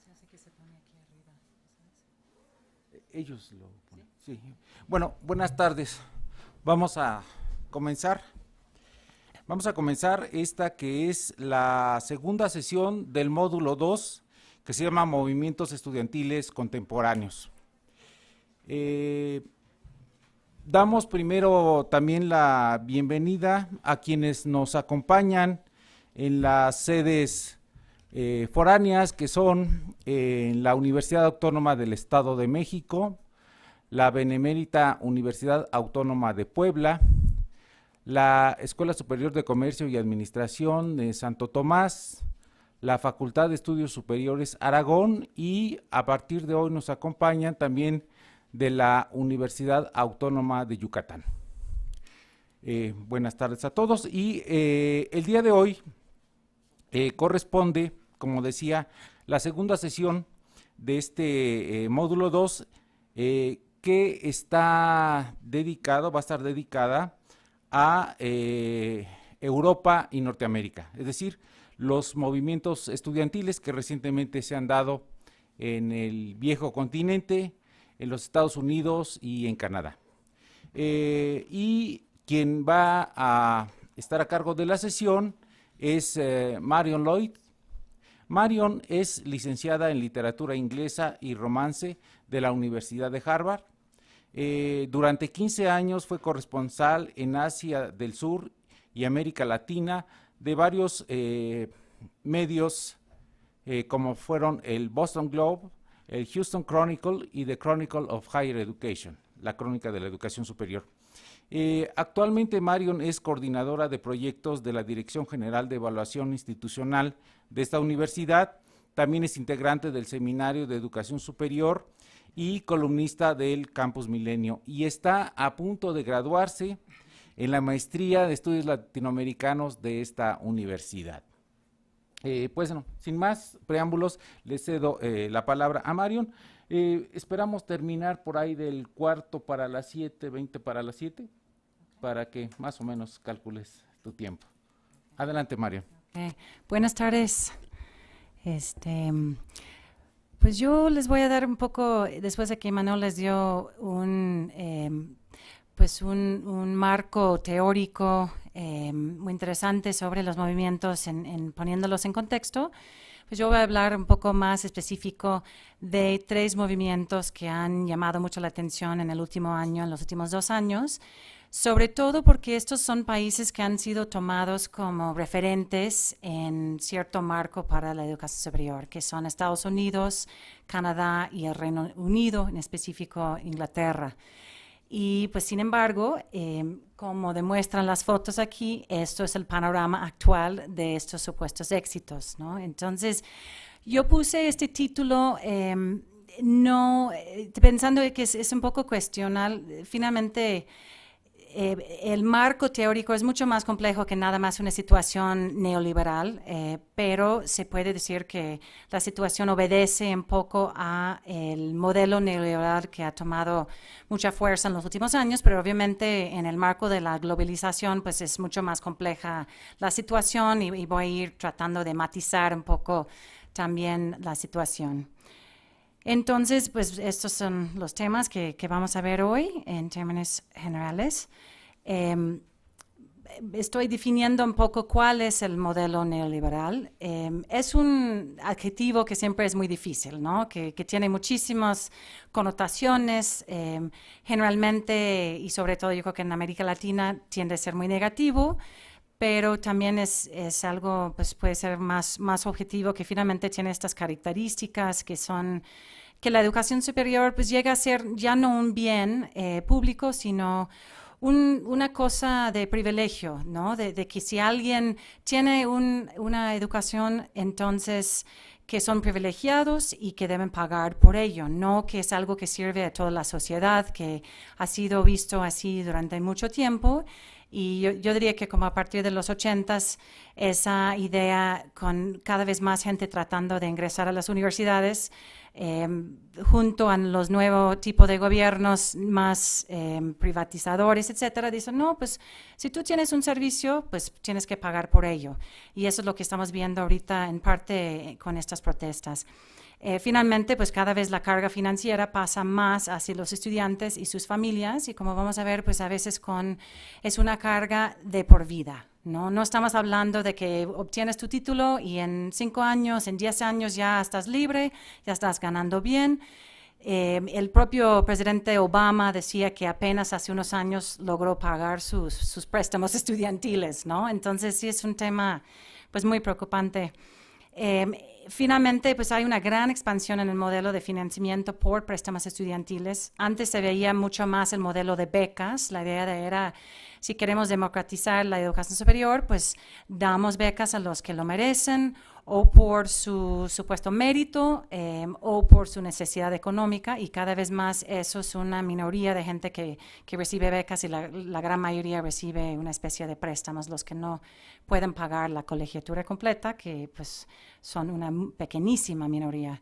Se hace que se pone aquí arriba, ¿sabes? Ellos lo ponen. Sí. Bueno, buenas tardes. Vamos a comenzar. Vamos a comenzar esta que es la segunda sesión del módulo 2, que se llama Movimientos Estudiantiles Contemporáneos. Damos primero también la bienvenida a quienes nos acompañan en las sedes foráneas, que son la Universidad Autónoma del Estado de México, la Benemérita Universidad Autónoma de Puebla, la Escuela Superior de Comercio y Administración de Santo Tomás, la Facultad de Estudios Superiores Aragón, y a partir de hoy nos acompañan también de la Universidad Autónoma de Yucatán. Buenas tardes a todos, y el día de hoy corresponde, como decía, la segunda sesión de este módulo 2, que está dedicado, va a estar dedicada a Europa y Norteamérica, es decir, los movimientos estudiantiles que recientemente se han dado en el viejo continente, en los Estados Unidos y en Canadá. Y quien va a estar a cargo de la sesión es Marion Lloyd. Marion es licenciada en Literatura Inglesa y Romance de la Universidad de Harvard. Durante 15 años fue corresponsal en Asia del Sur y América Latina de varios medios como fueron el Boston Globe, el Houston Chronicle y The Chronicle of Higher Education, la crónica de la educación superior. Actualmente Marion es coordinadora de proyectos de la Dirección General de Evaluación Institucional de esta universidad, también es integrante del Seminario de Educación Superior y columnista del Campus Milenio, y está a punto de graduarse en la Maestría de Estudios Latinoamericanos de esta universidad. Pues no, sin más preámbulos, le cedo la palabra a Marion. Esperamos terminar por ahí del cuarto para las 7, 20 para las 7, para que más o menos calcules tu tiempo. Adelante, Marion. Buenas tardes. Pues yo les voy a dar un poco, después de que Manuel les dio un marco teórico muy interesante sobre los movimientos, poniéndolos en contexto, pues yo voy a hablar un poco más específico de 3 movimientos que han llamado mucho la atención en el último año, en los últimos 2 años, sobre todo porque estos son países que han sido tomados como referentes en cierto marco para la educación superior, que son Estados Unidos, Canadá y el Reino Unido, en específico Inglaterra. Y pues sin embargo, como demuestran las fotos aquí, esto es el panorama actual de estos supuestos éxitos, ¿no? Entonces, yo puse este título pensando que es un poco cuestional. Finalmente, el marco teórico es mucho más complejo que nada más una situación neoliberal, pero se puede decir que la situación obedece un poco a el modelo neoliberal que ha tomado mucha fuerza en los últimos años, pero obviamente en el marco de la globalización pues es mucho más compleja la situación, y voy a ir tratando de matizar un poco también la situación. Entonces, pues estos son los temas que vamos a ver hoy en términos generales. Estoy definiendo un poco cuál es el modelo neoliberal. Es un adjetivo que siempre es muy difícil, ¿no? Que tiene muchísimas connotaciones, generalmente, y sobre todo yo creo que en América Latina tiende a ser muy negativo, pero también es algo, pues puede ser más objetivo, que finalmente tiene estas características que son que la educación superior pues llega a ser ya no un bien público, sino una cosa de privilegio, ¿no? De que si alguien tiene una educación, entonces que son privilegiados y que deben pagar por ello, no que es algo que sirve a toda la sociedad, que ha sido visto así durante mucho tiempo. Y yo diría que como a partir de los 80s, esa idea, con cada vez más gente tratando de ingresar a las universidades, junto a los nuevos tipos de gobiernos más privatizadores, etcétera, dicen, no, pues si tú tienes un servicio, pues tienes que pagar por ello. Y eso es lo que estamos viendo ahorita en parte con estas protestas. Finalmente, pues cada vez la carga financiera pasa más hacia los estudiantes y sus familias y como vamos a ver, pues a veces es una carga de por vida. No estamos hablando de que obtienes tu título y en 5 años, en 10 años ya estás libre, ya estás ganando bien. El propio presidente Obama decía que apenas hace unos años logró pagar sus préstamos estudiantiles, ¿no? Entonces sí es un tema pues muy preocupante. Finalmente, pues hay una gran expansión en el modelo de financiamiento por préstamos estudiantiles. Antes se veía mucho más el modelo de becas. La idea era, si queremos democratizar la educación superior, pues damos becas a los que lo merecen o por su supuesto mérito o por su necesidad económica y cada vez más eso es una minoría de gente que recibe becas y la gran mayoría recibe una especie de préstamos, los que no pueden pagar la colegiatura completa, que pues son una pequeñísima minoría.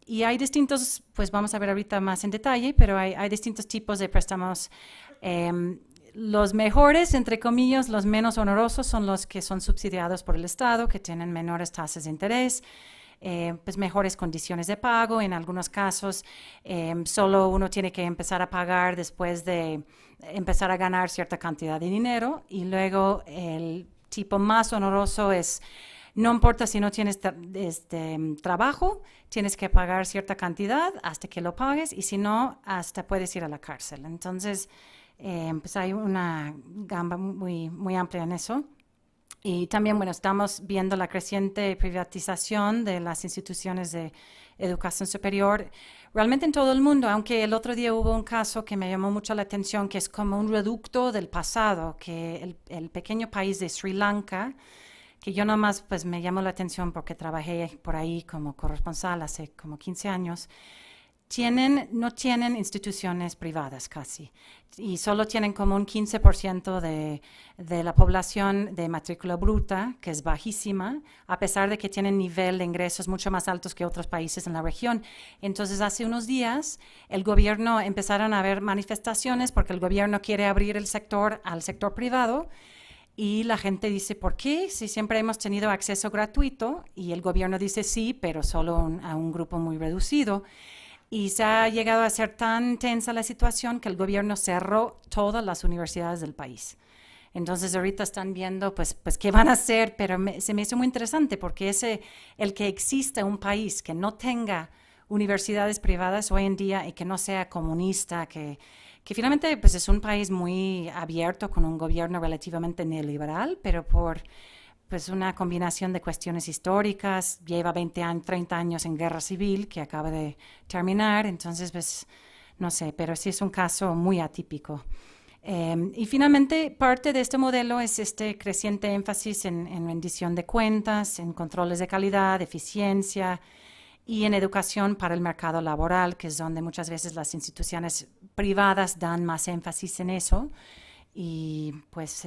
Y hay distintos, pues vamos a ver ahorita más en detalle, pero hay distintos tipos de préstamos. Los mejores, entre comillas, los menos onerosos son los que son subsidiados por el Estado, que tienen menores tasas de interés, pues mejores condiciones de pago. En algunos casos, solo uno tiene que empezar a pagar después de empezar a ganar cierta cantidad de dinero. Y luego el tipo más oneroso es, no importa si no tienes trabajo, tienes que pagar cierta cantidad hasta que lo pagues y si no, hasta puedes ir a la cárcel. Entonces, pues hay una gama muy, muy amplia en eso. Y también, bueno, estamos viendo la creciente privatización de las instituciones de educación superior, realmente en todo el mundo, aunque el otro día hubo un caso que me llamó mucho la atención, que es como un reducto del pasado, que el pequeño país de Sri Lanka, que yo nomás pues me llamó la atención porque trabajé por ahí como corresponsal hace como 15 años, no tienen instituciones privadas casi y solo tienen como un 15% de la población de matrícula bruta, que es bajísima, a pesar de que tienen nivel de ingresos mucho más altos que otros países en la región. Entonces, hace unos días, empezaron a haber manifestaciones porque el gobierno quiere abrir el sector al sector privado. Y la gente dice, ¿por qué? Si siempre hemos tenido acceso gratuito. Y el gobierno dice sí, pero solo a un grupo muy reducido. Y se ha llegado a ser tan tensa la situación que el gobierno cerró todas las universidades del país. Entonces ahorita están viendo pues qué van a hacer, pero se me hizo muy interesante porque el que exista un país que no tenga universidades privadas hoy en día y que no sea comunista, que finalmente pues es un país muy abierto con un gobierno relativamente neoliberal, pero por pues una combinación de cuestiones históricas, lleva 20 años, 30 años en guerra civil que acaba de terminar, entonces pues no sé, pero sí es un caso muy atípico. Y finalmente parte de este modelo es este creciente énfasis en rendición de cuentas, en controles de calidad, eficiencia y en educación para el mercado laboral, que es donde muchas veces las instituciones privadas dan más énfasis en eso. Y pues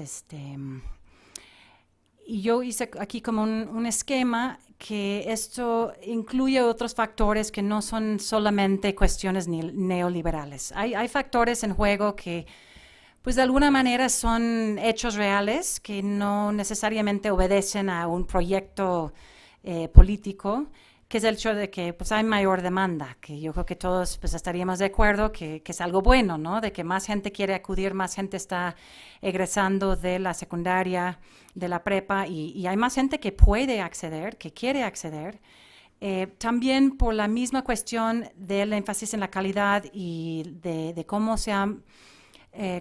y yo hice aquí como un esquema que esto incluye otros factores que no son solamente cuestiones neoliberales. Hay factores en juego que pues de alguna manera son hechos reales que no necesariamente obedecen a un proyecto político, que es el hecho de que pues hay mayor demanda, que yo creo que todos pues estaríamos de acuerdo que es algo bueno, ¿no? De que más gente quiere acudir, más gente está egresando de la secundaria, de la prepa, y hay más gente que puede acceder, que quiere acceder. También por la misma cuestión del énfasis en la calidad y de cómo se ha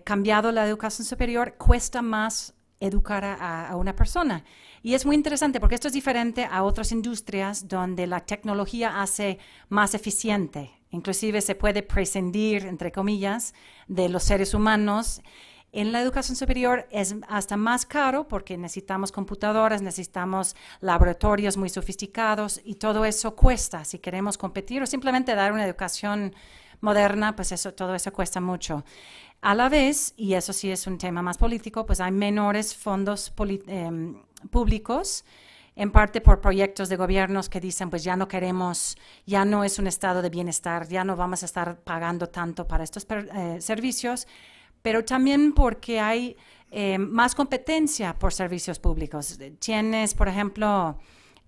cambiado la educación superior, cuesta más educar a una persona. Y es muy interesante porque esto es diferente a otras industrias donde la tecnología hace más eficiente. Inclusive se puede prescindir, entre comillas, de los seres humanos. En la educación superior es hasta más caro porque necesitamos computadoras, necesitamos laboratorios muy sofisticados y todo eso cuesta si queremos competir o simplemente dar una educación moderna, pues todo eso cuesta mucho. A la vez, y eso sí es un tema más político, pues hay menores fondos públicos, en parte por proyectos de gobiernos que dicen, pues ya no es un estado de bienestar, ya no vamos a estar pagando tanto para estos servicios, pero también porque hay más competencia por servicios públicos. Tienes, por ejemplo,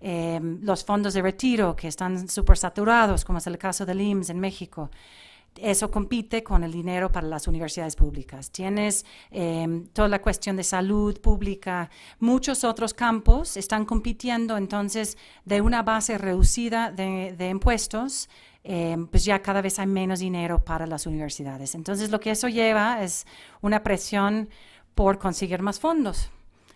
los fondos de retiro que están súper saturados, como es el caso del IMSS en México. Eso compite con el dinero para las universidades públicas. Tienes toda la cuestión de salud pública, muchos otros campos están compitiendo, entonces de una base reducida de impuestos, pues ya cada vez hay menos dinero para las universidades. Entonces lo que eso lleva es una presión por conseguir más fondos.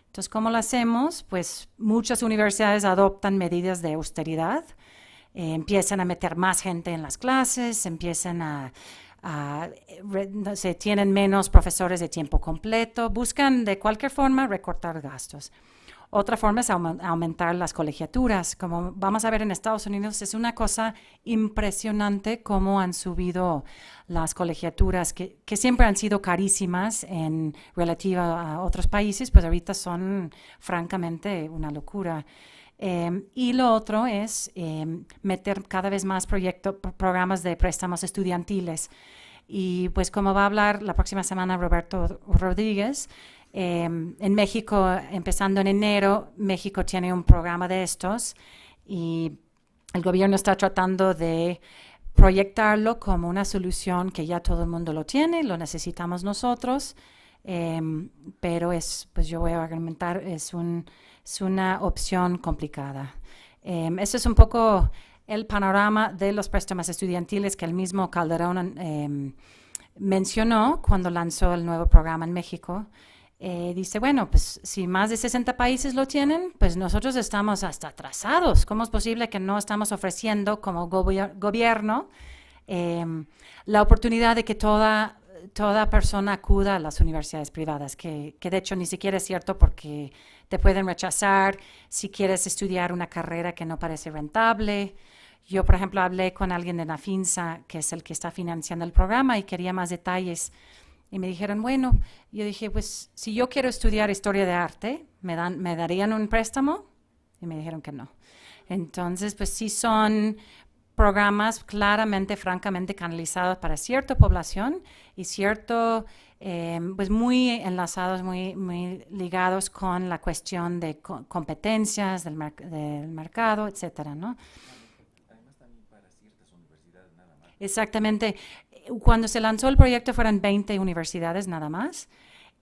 Entonces, ¿cómo lo hacemos? Pues muchas universidades adoptan medidas de austeridad, empiezan a meter más gente en las clases, empiezan se tienen menos profesores de tiempo completo, buscan de cualquier forma recortar gastos. Otra forma es aumentar las colegiaturas. Como vamos a ver en Estados Unidos, es una cosa impresionante cómo han subido las colegiaturas, que siempre han sido carísimas en relativa a otros países, pues ahorita son francamente una locura. Y lo otro es meter cada vez más programas de préstamos estudiantiles. Y pues como va a hablar la próxima semana Roberto Rodríguez, en México, empezando en enero, México tiene un programa de estos y el gobierno está tratando de proyectarlo como una solución que ya todo el mundo lo tiene, lo necesitamos nosotros, pero pues yo voy a argumentar, es una opción complicada. Eso es un poco el panorama de los préstamos estudiantiles que el mismo Calderón mencionó cuando lanzó el nuevo programa en México. Dice, bueno, pues si más de 60 países lo tienen, pues nosotros estamos hasta atrasados. ¿Cómo es posible que no estamos ofreciendo como gobierno la oportunidad de que toda persona acuda a las universidades privadas? Que de hecho ni siquiera es cierto porque te pueden rechazar si quieres estudiar una carrera que no parece rentable. Yo, por ejemplo, hablé con alguien de Nafinsa, que es el que está financiando el programa, y quería más detalles. Y me dijeron, bueno, yo dije, pues si yo quiero estudiar historia de arte, ¿me darían un préstamo? Y me dijeron que no. Entonces, pues sí son programas claramente, francamente canalizados para cierta población y pues muy enlazados, muy ligados con la cuestión de competencias del mercado, etcétera, ¿no? Además también para ciertas universidades nada más. Exactamente. Cuando se lanzó el proyecto fueron 20 universidades nada más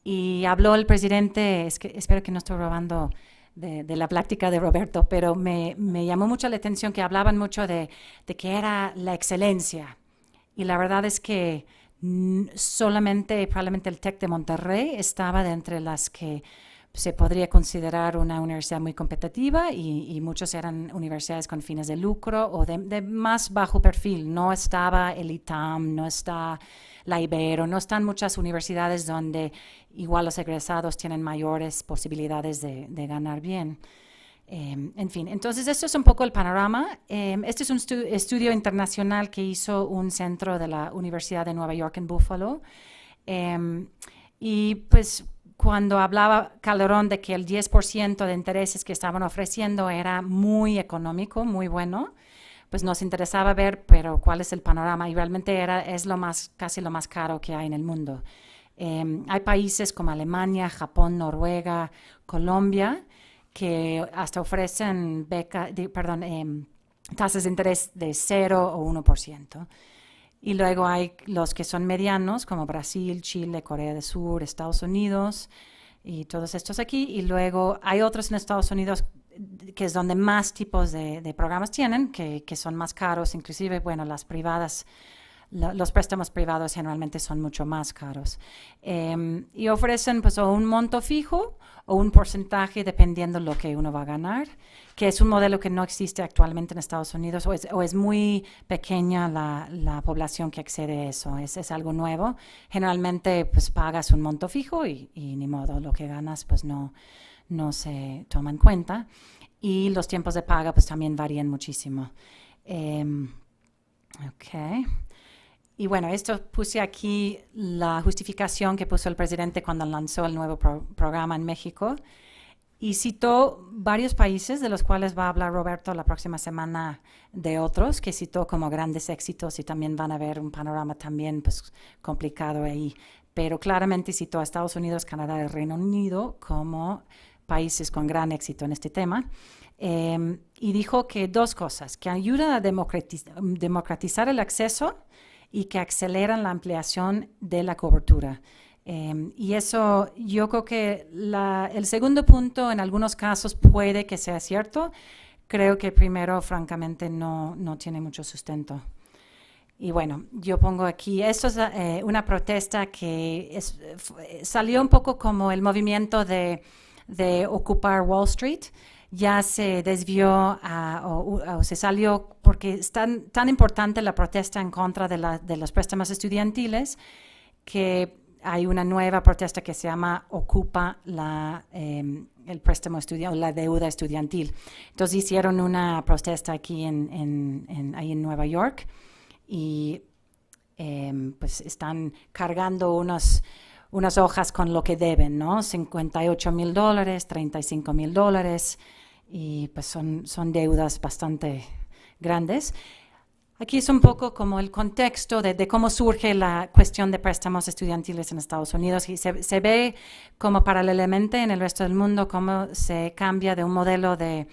y habló el presidente, espero que no estoy robando de la plática de Roberto, pero me llamó mucho la atención que hablaban mucho de que era la excelencia y la verdad es que solamente probablemente el TEC de Monterrey estaba de entre las que se podría considerar una universidad muy competitiva y muchos eran universidades con fines de lucro o de más bajo perfil. No estaba el ITAM, no está la Ibero, no están muchas universidades donde igual los egresados tienen mayores posibilidades de ganar bien. En fin, entonces esto es un poco el panorama. Este es un estudio internacional que hizo un centro de la Universidad de Nueva York en Buffalo. Y pues cuando hablaba Calderón de que el 10% de intereses que estaban ofreciendo era muy económico, muy bueno, pues nos interesaba ver, pero cuál es el panorama, y realmente es casi lo más caro que hay en el mundo. Hay países como Alemania, Japón, Noruega, Colombia, que hasta ofrecen tasas de interés de 0 o 1%. Y luego hay los que son medianos, como Brasil, Chile, Corea del Sur, Estados Unidos y todos estos aquí. Y luego hay otros en Estados Unidos que es donde más tipos de programas tienen, que son más caros. Inclusive, bueno, las privadas, los préstamos privados generalmente son mucho más caros. Y ofrecen pues o un monto fijo o un porcentaje dependiendo lo que uno va a ganar, que es un modelo que no existe actualmente en Estados Unidos o es muy pequeña la población que accede a eso, es algo nuevo. Generalmente pues pagas un monto fijo y ni modo, lo que ganas pues no se toma en cuenta y los tiempos de paga pues también varían muchísimo. Ok. Y bueno, esto puse aquí la justificación que puso el presidente cuando lanzó el nuevo programa en México y citó varios países de los cuales va a hablar Roberto la próxima semana, de otros que citó como grandes éxitos y también van a ver un panorama también pues complicado ahí, pero claramente citó a Estados Unidos, Canadá y Reino Unido como países con gran éxito en este tema. y dijo que dos cosas, que ayudan a democratizar el acceso y que aceleran la ampliación de la cobertura. Y eso, yo creo que el segundo punto en algunos casos puede que sea cierto. Creo que el primero, francamente, no tiene mucho sustento. Y bueno, yo pongo aquí, esto es una protesta que salió un poco como el movimiento de ocupar Wall Street. Ya se desvió o se salió porque es tan importante la protesta en contra de los préstamos estudiantiles que hay una nueva protesta que se llama Ocupa el préstamo estudiantil, la deuda estudiantil. Entonces hicieron una protesta aquí ahí en Nueva York y pues están cargando unas hojas con lo que deben, ¿no? $58,000, $35,000 y pues son deudas bastante grandes. Aquí es un poco como el contexto de cómo surge la cuestión de préstamos estudiantiles en Estados Unidos y se ve como paralelamente en el resto del mundo cómo se cambia de un modelo de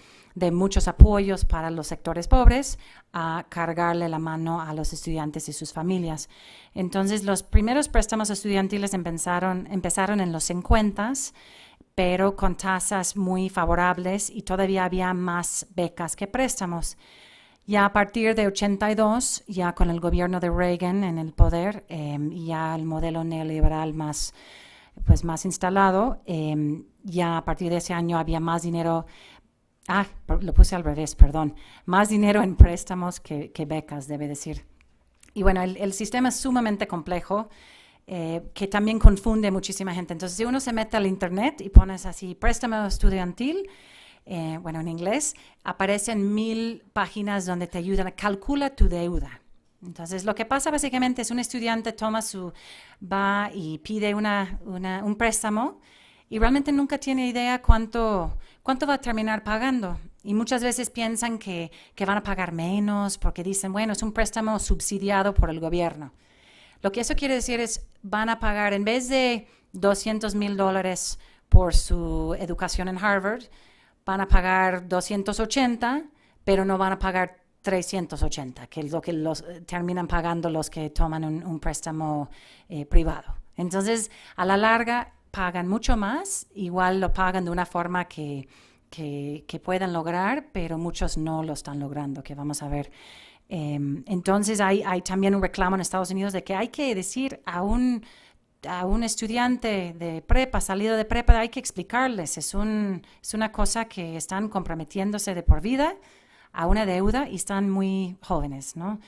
muchos apoyos para los sectores pobres a cargarle la mano a los estudiantes y sus familias. Entonces, los primeros préstamos estudiantiles empezaron en los 50s, pero con tasas muy favorables y todavía había más becas que préstamos. Ya a partir de 82, ya con el gobierno de Reagan en el poder, ya el modelo neoliberal más instalado, ya a partir de ese año había más dinero. Lo puse al revés, perdón. Más dinero en préstamos que becas, debe decir. Y bueno, el sistema es sumamente complejo, que también confunde muchísima gente. Entonces, si uno se mete al internet y pones así, préstamo estudiantil, en inglés, aparecen 1,000 páginas donde te ayudan a calcular tu deuda. Entonces, lo que pasa básicamente es un estudiante va y pide un préstamo y realmente nunca tiene idea cuánto va a terminar pagando. Y muchas veces piensan que van a pagar menos porque dicen, bueno, es un préstamo subsidiado por el gobierno. Lo que eso quiere decir es, van a pagar, en vez de $200,000 por su educación en Harvard, van a pagar 280, pero no van a pagar 380, que es lo que terminan pagando los que toman un préstamo privado. Entonces, a la larga, pagan mucho más, igual lo pagan de una forma que puedan lograr, pero muchos no lo están logrando, que vamos a ver. Entonces, hay también un reclamo en Estados Unidos de que hay que decir a un estudiante de prepa, salido de prepa, hay que explicarles, es una cosa que están comprometiéndose de por vida a una deuda y están muy jóvenes, ¿no?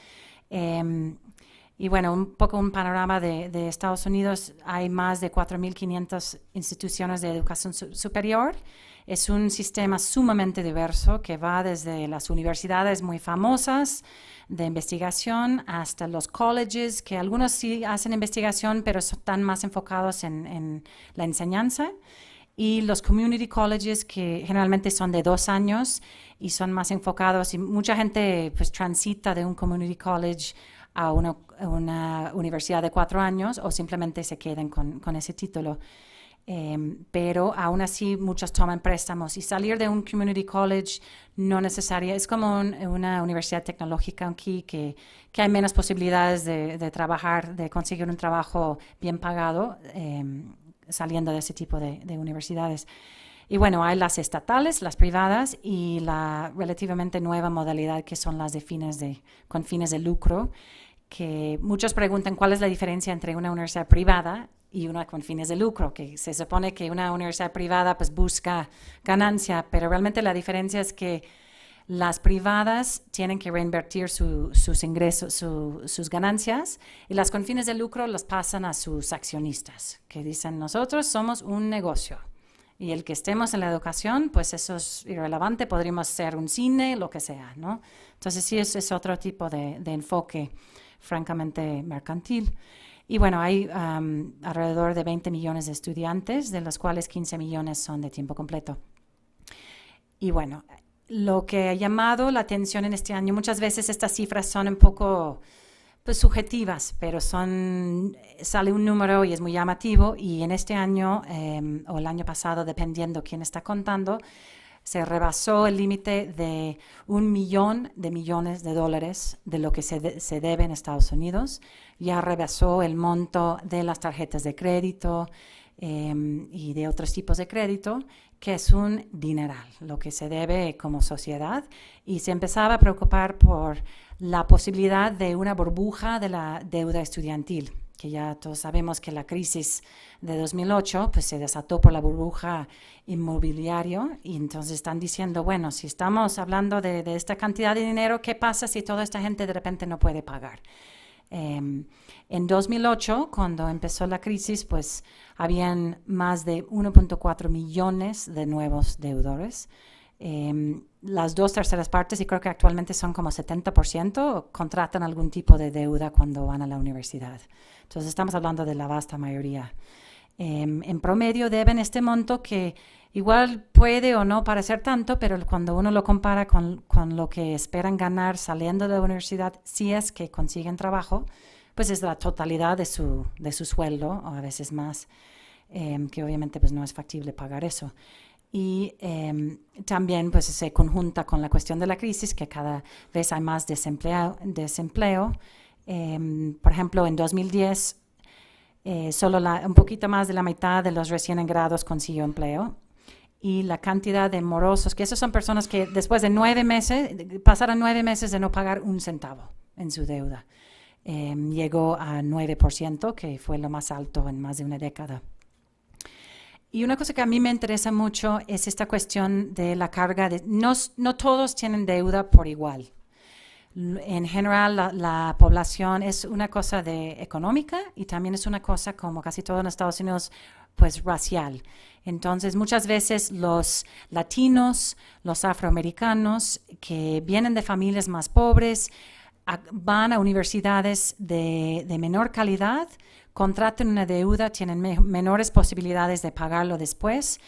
Y bueno, un poco un panorama de Estados Unidos, hay más de 4,500 instituciones de educación superior. Es un sistema sumamente diverso que va desde las universidades muy famosas de investigación hasta los colleges, que algunos sí hacen investigación, pero están más enfocados en la enseñanza, y los community colleges, que generalmente son de 2 años y son más enfocados, y mucha gente pues transita de un community college a una universidad de 4 años o simplemente se quedan con ese título. Pero aún así muchos toman préstamos y salir de un community college no necesaria, es como una universidad tecnológica aquí que hay menos posibilidades de trabajar, de conseguir un trabajo bien pagado saliendo de ese tipo de universidades. Y bueno, hay las estatales, las privadas y la relativamente nueva modalidad que son las con fines de lucro, que muchos preguntan cuál es la diferencia entre una universidad privada y una con fines de lucro, que se supone que una universidad privada pues busca ganancia, pero realmente la diferencia es que las privadas tienen que reinvertir sus ingresos, sus ganancias, y las con fines de lucro las pasan a sus accionistas, que dicen, nosotros somos un negocio, y el que estemos en la educación, pues eso es irrelevante, podríamos ser un cine, lo que sea, ¿no? Entonces sí, es otro tipo de enfoque francamente mercantil. Y bueno, hay alrededor de 20 millones de estudiantes, de los cuales 15 millones son de tiempo completo. Y bueno, lo que ha llamado la atención en este año, muchas veces estas cifras son un poco pues, subjetivas, pero sale un número y es muy llamativo, y en este año o el año pasado, dependiendo quién está contando, se rebasó el límite de $1 millón de lo que se debe en Estados Unidos. Ya rebasó el monto de las tarjetas de crédito y de otros tipos de crédito, que es un dineral, lo que se debe como sociedad. Y se empezaba a preocupar por la posibilidad de una burbuja de la deuda estudiantil, que ya todos sabemos que la crisis de 2008 pues se desató por la burbuja inmobiliaria, y entonces están diciendo, bueno, si estamos hablando de esta cantidad de dinero, ¿qué pasa si toda esta gente de repente no puede pagar? En 2008, cuando empezó la crisis, pues habían más de 1.4 millones de nuevos deudores. Las 2/3 partes, y creo que actualmente son como 70%, contratan algún tipo de deuda cuando van a la universidad. Entonces estamos hablando de la vasta mayoría. En promedio deben este monto, que igual puede o no parecer tanto, pero cuando uno lo compara con lo que esperan ganar saliendo de la universidad, si es que consiguen trabajo, pues es la totalidad de su sueldo, o a veces más, que obviamente pues no es factible pagar eso. Y también pues se conjunta con la cuestión de la crisis, que cada vez hay más desempleo. Por ejemplo, en 2010, solo un poquito más de la mitad de los recién egresados consiguió empleo. Y la cantidad de morosos, que esas son personas que después de 9 meses, pasaron 9 meses de no pagar un centavo en su deuda, llegó a 9%, que fue lo más alto en más de una década. Y una cosa que a mí me interesa mucho es esta cuestión de la carga de... No todos tienen deuda por igual. En general, la población es una cosa económica, y también es una cosa, como casi todo en Estados Unidos, pues racial. Entonces, muchas veces los latinos, los afroamericanos, que vienen de familias más pobres, van a universidades de menor calidad, contratan una deuda, tienen menores posibilidades de pagarlo después,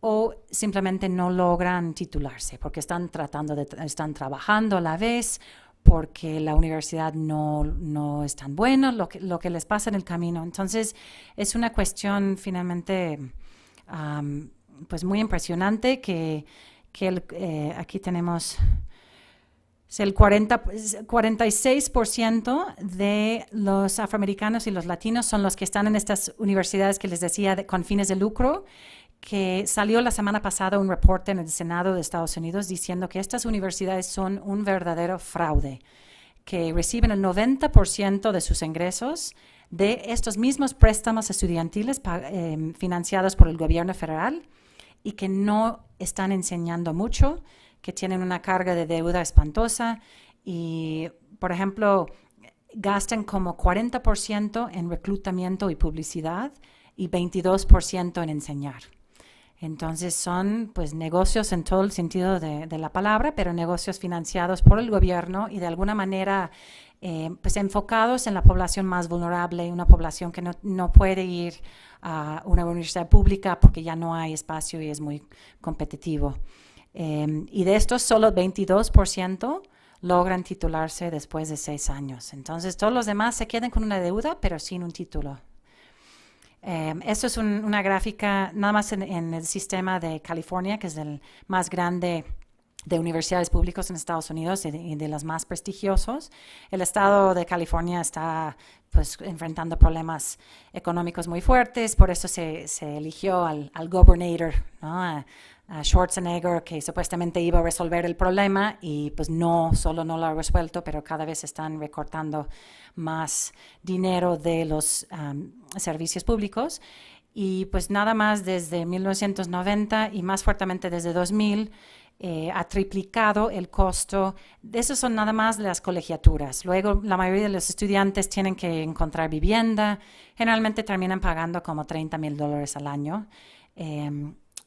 o simplemente no logran titularse porque están trabajando a la vez, porque la universidad no es tan buena, lo que les pasa en el camino. Entonces es una cuestión finalmente pues muy impresionante, que aquí tenemos... El 46% de los afroamericanos y los latinos son los que están en estas universidades que les decía con fines de lucro, que salió la semana pasada un reporte en el Senado de Estados Unidos diciendo que estas universidades son un verdadero fraude, que reciben el 90% de sus ingresos de estos mismos préstamos estudiantiles financiados por el gobierno federal, y que no están enseñando mucho, que tienen una carga de deuda espantosa, y, por ejemplo, gastan como 40% en reclutamiento y publicidad y 22% en enseñar. Entonces son pues negocios en todo el sentido de la palabra, pero negocios financiados por el gobierno y de alguna manera pues enfocados en la población más vulnerable, una población que no puede ir a una universidad pública porque ya no hay espacio y es muy competitivo. Y de estos solo 22% logran titularse después de 6 años. Entonces todos los demás se quedan con una deuda pero sin un título. Esto es una gráfica nada más en el sistema de California, que es el más grande de universidades públicas en Estados Unidos y de los más prestigiosos. El estado de California está pues enfrentando problemas económicos muy fuertes, por eso se eligió al gobernador, ¿no? A Schwarzenegger, que supuestamente iba a resolver el problema, y pues solo no lo ha resuelto, pero cada vez están recortando más dinero de los servicios públicos. Y pues nada más desde 1990 y más fuertemente desde 2000 ha triplicado el costo. Esos son nada más las colegiaturas. Luego la mayoría de los estudiantes tienen que encontrar vivienda. Generalmente terminan pagando como $30,000 al año.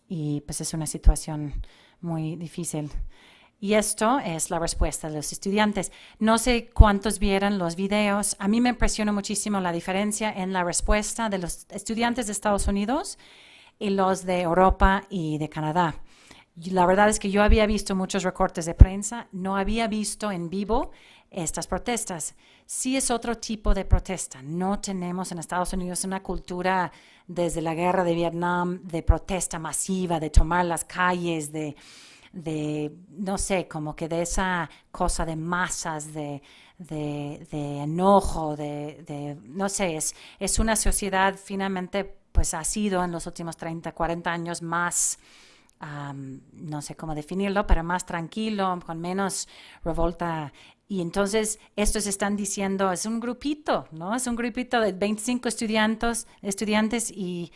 Y pues es una situación muy difícil. Y esto es la respuesta de los estudiantes. No sé cuántos vieron los videos. A mí me impresionó muchísimo la diferencia en la respuesta de los estudiantes de Estados Unidos y los de Europa y de Canadá. Y la verdad es que yo había visto muchos recortes de prensa, no había visto en vivo estas protestas. Sí es otro tipo de protesta. No tenemos en Estados Unidos una cultura desde la guerra de Vietnam de protesta masiva, de tomar las calles, no sé, como que de esa cosa de masas, de enojo, no sé, es una sociedad finalmente, pues ha sido en los últimos 30, 40 años más, no sé cómo definirlo, pero más tranquilo, con menos revolta. Y entonces estos están diciendo, es un grupito, ¿no? Es un grupito de 25 estudiantes y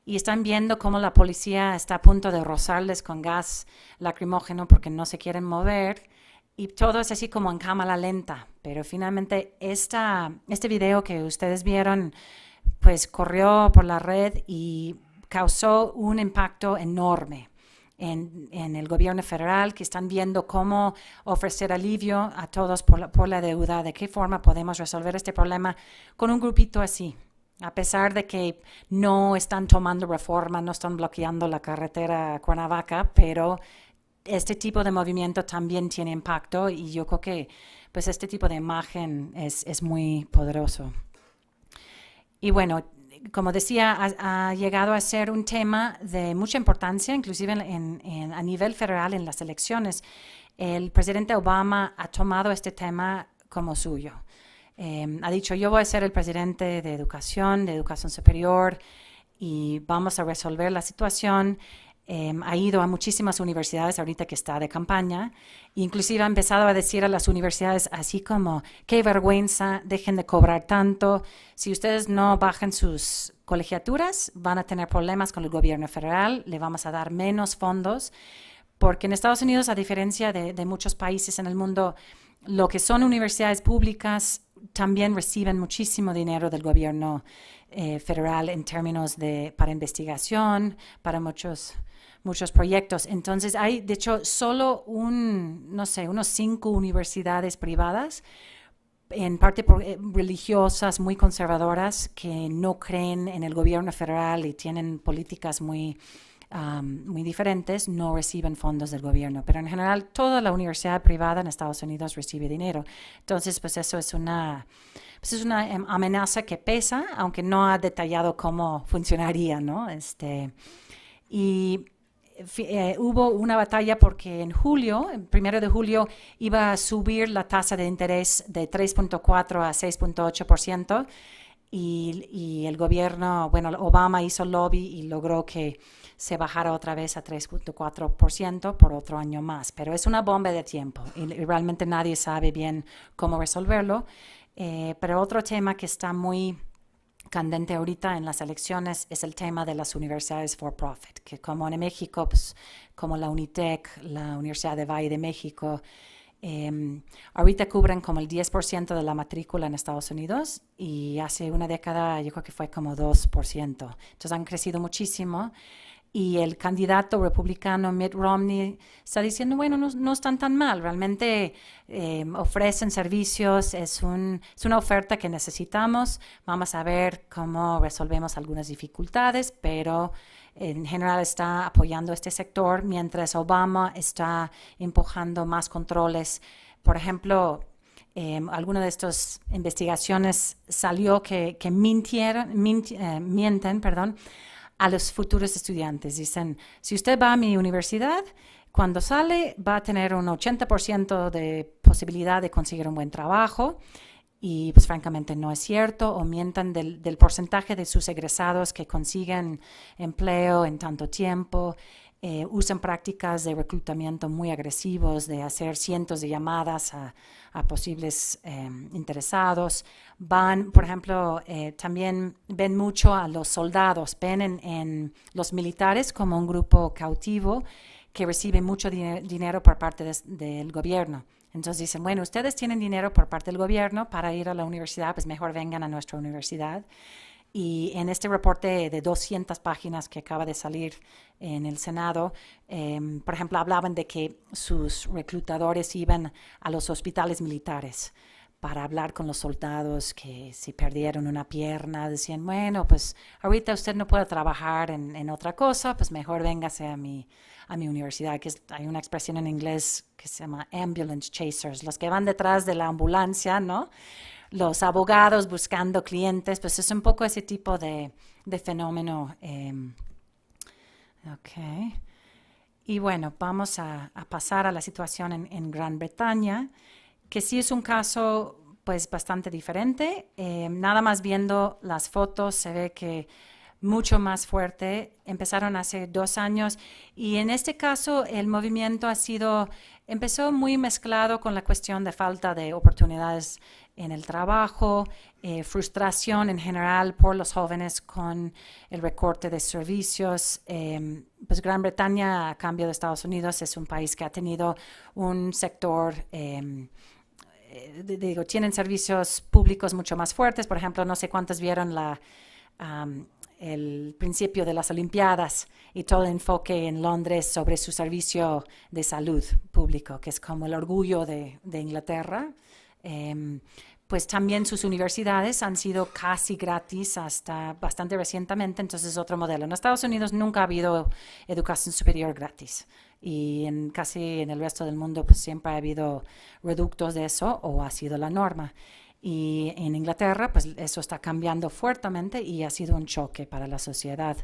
están viendo cómo la policía está a punto de rozarles con gas lacrimógeno porque no se quieren mover. Y todo es así como en cámara lenta. Pero finalmente este video que ustedes vieron, pues corrió por la red y causó un impacto enorme en el gobierno federal, que están viendo cómo ofrecer alivio a todos por la deuda, de qué forma podemos resolver este problema con un grupito así. A pesar de que no están tomando reforma, no están bloqueando la carretera a Cuernavaca, pero este tipo de movimiento también tiene impacto y yo creo que pues este tipo de imagen es muy poderoso. Y bueno, como decía, ha llegado a ser un tema de mucha importancia, inclusive a nivel federal en las elecciones. El presidente Obama ha tomado este tema como suyo. Ha dicho, yo voy a ser el presidente de educación superior y vamos a resolver la situación. Ha ido a muchísimas universidades ahorita que está de campaña, inclusive ha empezado a decir a las universidades así como, qué vergüenza, dejen de cobrar tanto, si ustedes no bajan sus colegiaturas van a tener problemas con el gobierno federal, le vamos a dar menos fondos, porque en Estados Unidos, a diferencia de muchos países en el mundo, lo que son universidades públicas también reciben muchísimo dinero del gobierno federal en términos para investigación, para muchos proyectos. Entonces hay, de hecho, solo unos 5 universidades privadas, en parte religiosas, muy conservadoras, que no creen en el gobierno federal y tienen políticas muy diferentes, no reciben fondos del gobierno. Pero en general, toda la universidad privada en Estados Unidos recibe dinero. Entonces, pues eso es una amenaza que pesa, aunque no ha detallado cómo funcionaría, ¿no? Y hubo una batalla porque en julio, el 1 de julio, iba a subir la tasa de interés de 3.4 a 6.8%. Y el gobierno, bueno, Obama hizo lobby y logró que se bajara otra vez a 3.4% por otro año más. Pero es una bomba de tiempo y realmente nadie sabe bien cómo resolverlo. Pero otro tema que está muy candente ahorita en las elecciones es el tema de las universidades for profit, que como en México, pues, como la UNITEC, la Universidad de Valle de México, ahorita cubren como el 10% de la matrícula en Estados Unidos y hace una década yo creo que fue como 2%. Entonces han crecido muchísimo y el candidato republicano Mitt Romney está diciendo, bueno, no están tan mal, realmente ofrecen servicios, es una oferta que necesitamos, vamos a ver cómo resolvemos algunas dificultades, pero en general está apoyando este sector, mientras Obama está empujando más controles. Por ejemplo, alguna de estas investigaciones salió que mienten, a los futuros estudiantes. Dicen, si usted va a mi universidad, cuando sale va a tener un 80% de posibilidad de conseguir un buen trabajo. Y pues francamente no es cierto, o mientan del porcentaje de sus egresados que consiguen empleo en tanto tiempo, usan prácticas de reclutamiento muy agresivos, de hacer cientos de llamadas a posibles interesados. Van, por ejemplo, también ven mucho a los soldados, ven en los militares como un grupo cautivo que recibe mucho dinero por parte del gobierno. Entonces dicen, bueno, ustedes tienen dinero por parte del gobierno para ir a la universidad, pues mejor vengan a nuestra universidad. Y en este reporte de 200 páginas que acaba de salir en el Senado, por ejemplo, hablaban de que sus reclutadores iban a los hospitales militares para hablar con los soldados que si perdieron una pierna, decían, bueno, pues ahorita usted no puede trabajar en otra cosa, pues mejor véngase a mi universidad, hay una expresión en inglés que se llama ambulance chasers, los que van detrás de la ambulancia, ¿no? Los abogados buscando clientes, pues es un poco ese tipo de fenómeno. Ok. Y bueno, vamos a pasar a la situación en Gran Bretaña, que sí es un caso pues bastante diferente. Nada más viendo las fotos se ve que mucho más fuerte. Empezaron hace 2 años y en este caso el movimiento empezó muy mezclado con la cuestión de falta de oportunidades en el trabajo, frustración en general por los jóvenes con el recorte de servicios. Pues Gran Bretaña, a cambio de Estados Unidos, es un país que ha tenido un sector tienen servicios públicos mucho más fuertes. Por ejemplo, no sé cuántos vieron el principio de las Olimpiadas y todo el enfoque en Londres sobre su servicio de salud público, que es como el orgullo de Inglaterra. Pues también sus universidades han sido casi gratis hasta bastante recientemente, entonces es otro modelo. En Estados Unidos nunca ha habido educación superior gratis y casi en el resto del mundo pues siempre ha habido reductos de eso o ha sido la norma. Y en Inglaterra pues eso está cambiando fuertemente y ha sido un choque para la sociedad.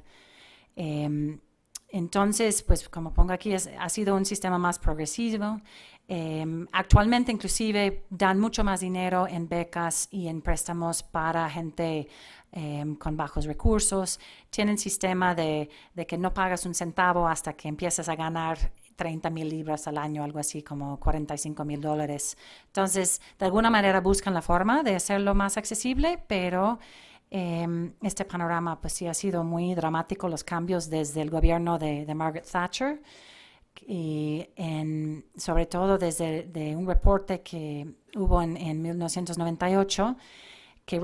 Entonces, pues como pongo aquí, ha sido un sistema más progresivo. Actualmente inclusive dan mucho más dinero en becas y en préstamos para gente con bajos recursos. Tienen sistema de que no pagas un centavo hasta que empiezas a ganar 30,000 libras al año, algo así como $45,000. Entonces, de alguna manera buscan la forma de hacerlo más accesible, pero este panorama pues sí ha sido muy dramático, los cambios desde el gobierno de Margaret Thatcher y sobre todo desde un reporte que hubo en 1998 que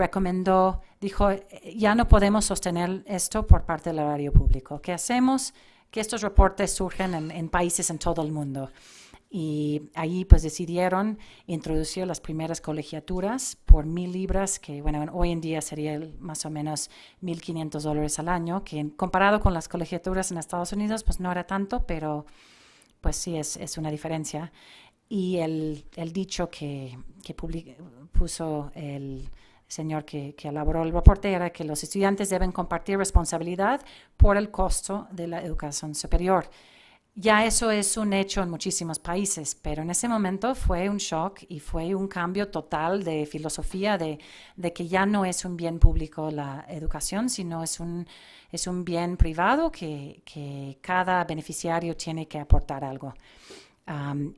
dijo, ya no podemos sostener esto por parte del erario público. ¿Qué hacemos? Que estos reportes surgen en países en todo el mundo. Y ahí pues decidieron introducir las primeras colegiaturas por 1,000 libras, que bueno, hoy en día sería más o menos $1,500 al año, que comparado con las colegiaturas en Estados Unidos pues no era tanto, pero pues sí es una diferencia. Y el dicho que puso el señor que elaboró el reporte era que los estudiantes deben compartir responsabilidad por el costo de la educación superior. Ya eso es un hecho en muchísimos países, pero en ese momento fue un shock y fue un cambio total de filosofía de que ya no es un bien público la educación, sino es un bien privado que cada beneficiario tiene que aportar algo.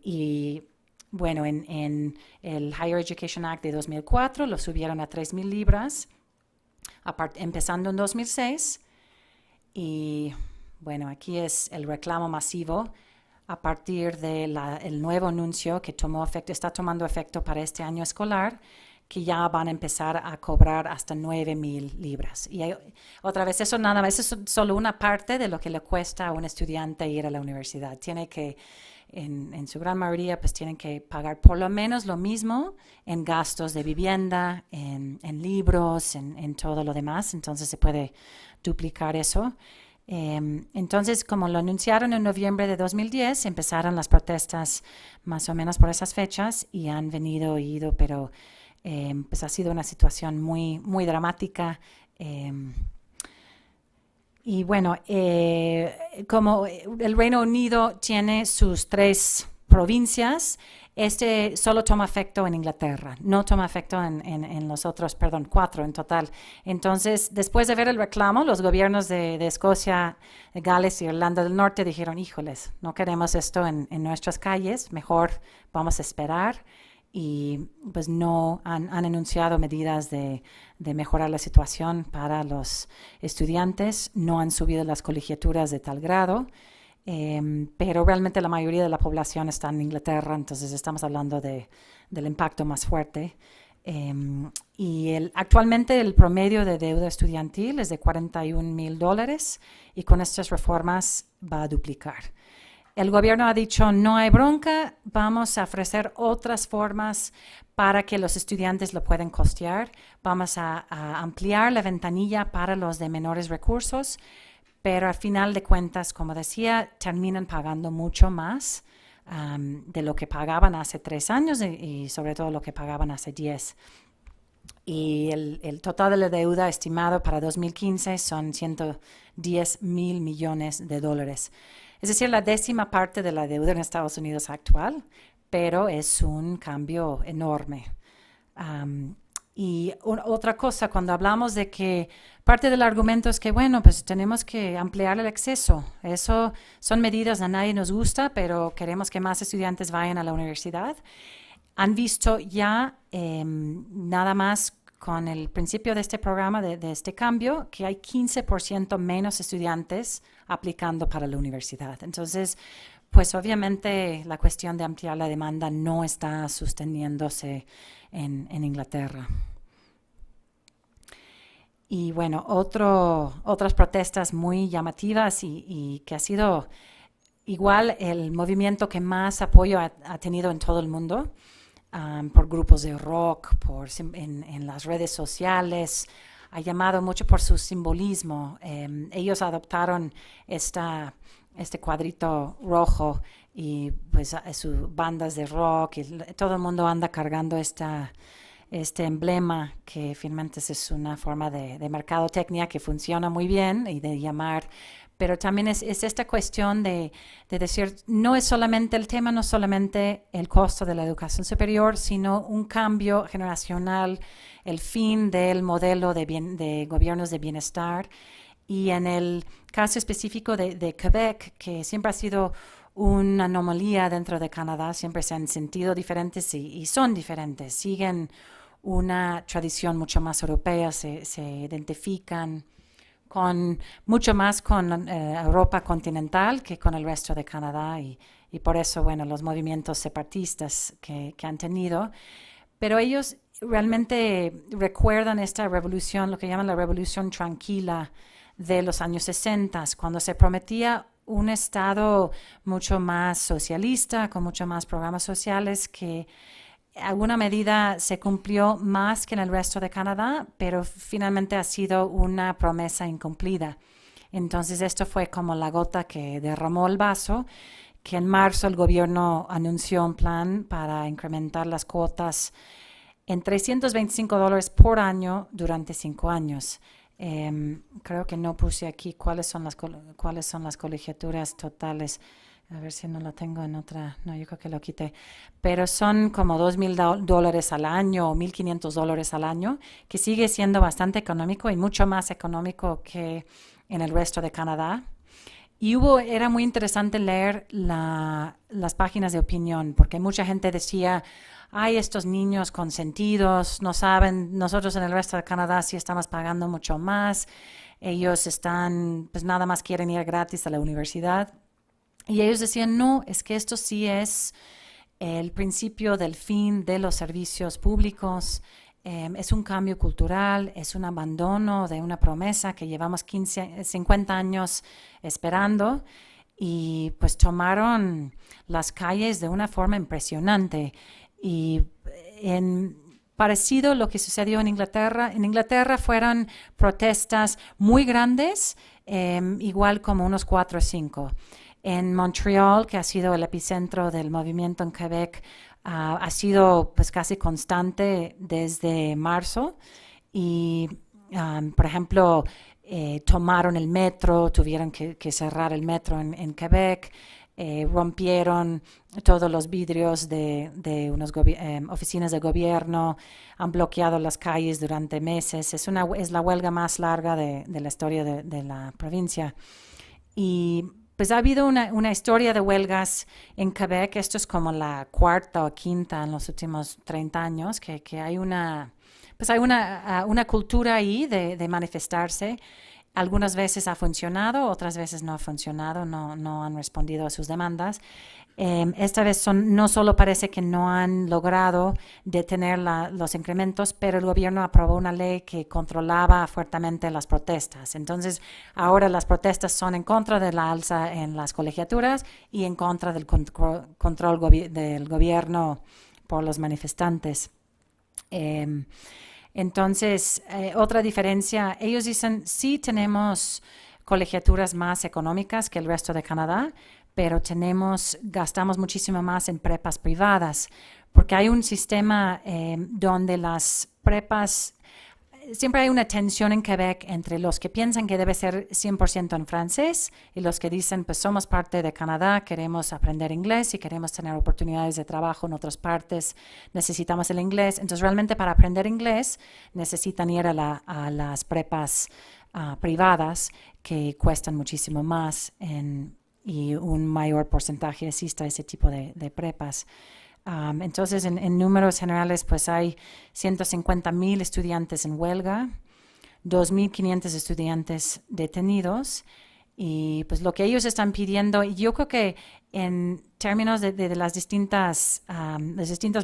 Y bueno, en el Higher Education Act de 2004 lo subieron a 3,000 libras, empezando en 2006. Y bueno, aquí es el reclamo masivo a partir del nuevo anuncio que está tomando efecto para este año escolar, que ya van a empezar a cobrar hasta 9,000 libras. Y otra vez, eso nada más, eso es solo una parte de lo que le cuesta a un estudiante ir a la universidad. Tiene que en su gran mayoría pues tienen que pagar por lo menos lo mismo en gastos de vivienda, en libros, en todo lo demás, entonces se puede duplicar eso. Entonces, como lo anunciaron en noviembre de 2010, empezaron las protestas más o menos por esas fechas y han venido y ido, pero pues ha sido una situación muy, muy dramática. Y bueno, como el Reino Unido tiene sus 3 provincias, este solo toma efecto en Inglaterra, no toma efecto en los otros, 4 en total. Entonces, después de ver el reclamo, los gobiernos de Escocia, de Gales y Irlanda del Norte dijeron, híjoles, no queremos esto en nuestras calles, mejor vamos a esperar. Y pues no han anunciado medidas de mejorar la situación para los estudiantes, no han subido las colegiaturas de tal grado, pero realmente la mayoría de la población está en Inglaterra, entonces estamos hablando del impacto más fuerte. Y actualmente el promedio de deuda estudiantil es de $41,000 y con estas reformas va a duplicar. el gobierno ha dicho, no hay bronca, vamos a ofrecer otras formas para que los estudiantes lo puedan costear. Vamos a ampliar la ventanilla para los de menores recursos, pero al final de cuentas, como decía, terminan pagando mucho más de lo que pagaban hace 3 años y sobre todo lo que pagaban hace 10. Y el total de la deuda estimado para 2015 son 110 mil millones de dólares. Es decir, la 10ª parte de la deuda en Estados Unidos actual, pero es un cambio enorme. Y otra cosa, cuando hablamos de que parte del argumento es que, bueno, pues tenemos que ampliar el acceso. Eso son medidas a nadie nos gusta, pero queremos que más estudiantes vayan a la universidad. Han visto ya nada más con el principio de este programa, de este cambio, que hay 15% menos estudiantes aplicando para la universidad. Entonces, pues obviamente la cuestión de ampliar la demanda no está sosteniéndose en Inglaterra. Y bueno, otras protestas muy llamativas y que ha sido igual el movimiento que más apoyo ha tenido en todo el mundo, por grupos de rock, en las redes sociales, ha llamado mucho por su simbolismo. Ellos adoptaron este cuadrito rojo y pues sus bandas de rock y todo el mundo anda cargando este emblema que finalmente es una forma de mercadotecnia que funciona muy bien y de llamar, pero también es esta cuestión de decir, no es solamente el tema, no solamente el costo de la educación superior, sino un cambio generacional, el fin del modelo de gobiernos de bienestar. Y en el caso específico de Quebec, que siempre ha sido una anomalía dentro de Canadá, siempre se han sentido diferentes y son diferentes, siguen una tradición mucho más europea, se identifican mucho más con Europa continental que con el resto de Canadá y por eso, bueno, los movimientos separatistas que han tenido. Pero ellos realmente recuerdan esta revolución, lo que llaman la revolución tranquila de los años 60, cuando se prometía un Estado mucho más socialista, con mucho más programas sociales que en alguna medida se cumplió más que en el resto de Canadá, pero finalmente ha sido una promesa incumplida. Entonces esto fue como la gota que derramó el vaso, que en marzo el gobierno anunció un plan para incrementar las cuotas en $325 por año durante 5 años. Creo que no puse aquí cuáles son las colegiaturas totales. A ver si no lo tengo en otra. No, yo creo que lo quité. Pero son como $2,000 al año o $1,500 al año, que sigue siendo bastante económico y mucho más económico que en el resto de Canadá. Y era muy interesante leer las páginas de opinión, porque mucha gente decía, ay, estos niños consentidos, no saben, nosotros en el resto de Canadá sí estamos pagando mucho más, ellos pues nada más quieren ir gratis a la universidad. Y ellos decían, no, es que esto sí es el principio del fin de los servicios públicos, es un cambio cultural, es un abandono de una promesa que llevamos 50 años esperando y pues tomaron las calles de una forma impresionante. Y parecido a lo que sucedió en Inglaterra fueron protestas muy grandes, igual como unos 4 o 5. En Montreal, que ha sido el epicentro del movimiento en Quebec, ha sido pues casi constante desde marzo y por ejemplo tomaron el metro, tuvieron que cerrar el metro en Quebec, rompieron todos los vidrios de unas oficinas de gobierno, han bloqueado las calles durante meses, es la huelga más larga de la historia de la provincia. Y pues ha habido una historia de huelgas en Quebec, esto es como la 4ª o 5ª en los últimos 30 años, que hay una cultura ahí de manifestarse algunas veces ha funcionado, otras veces no ha funcionado, no han respondido a sus demandas. Esta vez no solo parece que no han logrado detener los incrementos, pero el gobierno aprobó una ley que controlaba fuertemente las protestas. Entonces, ahora las protestas son en contra de la alza en las colegiaturas y en contra del control del gobierno por los manifestantes. Entonces, otra diferencia, ellos dicen, sí tenemos colegiaturas más económicas que el resto de Canadá, pero gastamos muchísimo más en prepas privadas, porque hay un sistema donde las prepas, siempre hay una tensión en Quebec entre los que piensan que debe ser 100% en francés y los que dicen, pues somos parte de Canadá, queremos aprender inglés y queremos tener oportunidades de trabajo en otras partes, necesitamos el inglés. Entonces, realmente para aprender inglés necesitan ir a las prepas privadas que cuestan muchísimo más y un mayor porcentaje asiste a ese tipo de prepas. Entonces, en números generales, pues hay 150,000 estudiantes en huelga, 2,500 estudiantes detenidos, y pues lo que ellos están pidiendo, y yo creo que en términos de los distintos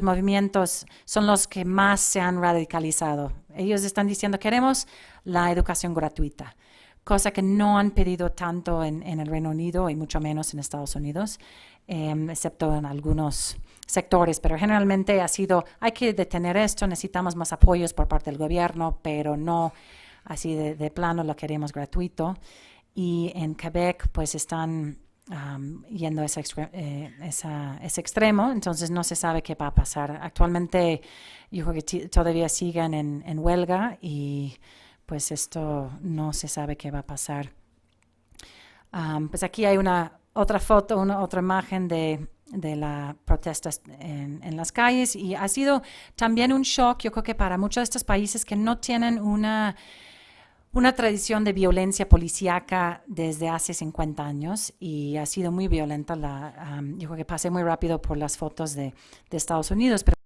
movimientos, son los que más se han radicalizado. Ellos están diciendo, queremos la educación gratuita, cosa que no han pedido tanto en el Reino Unido y mucho menos en Estados Unidos, excepto en algunos sectores, pero generalmente ha sido, hay que detener esto, necesitamos más apoyos por parte del gobierno, pero no así de plano lo queremos gratuito. Y en Quebec pues están yendo a ese extremo, entonces no se sabe qué va a pasar. Actualmente yo creo que todavía siguen en huelga y pues esto no se sabe qué va a pasar. Pues aquí hay otra foto, otra imagen de la protesta en las calles, y ha sido también un shock, yo creo que para muchos de estos países que no tienen una tradición de violencia policíaca desde hace 50 años, y ha sido muy violenta. Yo creo que pasé muy rápido por las fotos de Estados Unidos, pero